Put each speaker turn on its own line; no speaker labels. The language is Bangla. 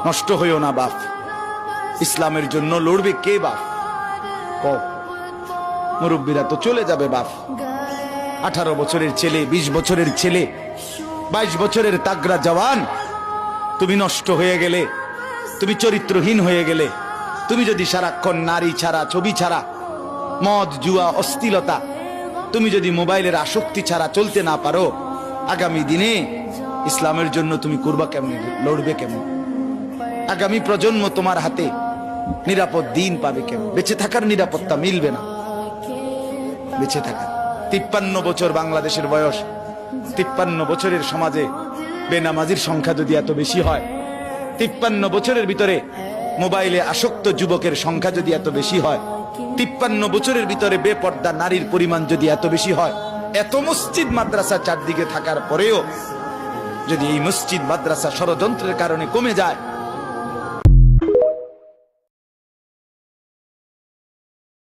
নষ্ট হইও না বাপ। ইসলামের জন্য লড়বে কে বাপ? মুরব্বীরা তো চলে যাবে বাপ। 18 বছরের ছেলে, 20 বছরের ছেলে, 22 বছরের তাগড়া জওয়ান, তুমি নষ্ট হয়ে গেলে, তুমি চরিত্রহীন হয়ে গেলে, তুমি যদি সারাক্ষণ নারী ছাড়া, ছবি ছাড়া, মদ জুয়া অশ্লীলতা, তুমি যদি মোবাইলের আসক্তি ছাড়া চলতে না পারো, আগামী দিনে ইসলামের জন্য তুমি করবা কেমনে, লড়বে কেমন? আগামী প্রজন্ম তোমার হাতে নিরাপদ দিন পাবে কেমন? বেঁচে থাকার নিরাপত্তা মিলবে না। বেঁচে থাকা 53 বছর বাংলাদেশের বয়স, 53 বছরের সমাজে বেনামাজির সংখ্যা যদি এত বেশি হয়, 53 বছরের ভিতরে মোবাইলে আসক্ত যুবকের সংখ্যা যদি এত বেশি হয়, 53 বছরের ভিতরে বেপর্দা নারীর পরিমাণ যদি এত বেশি হয়, এত মসজিদ মাদ্রাসা চারদিকে থাকার পরেও যদি এই মসজিদ মাদ্রাসা ষড়যন্ত্রের কারণে কমে যায়,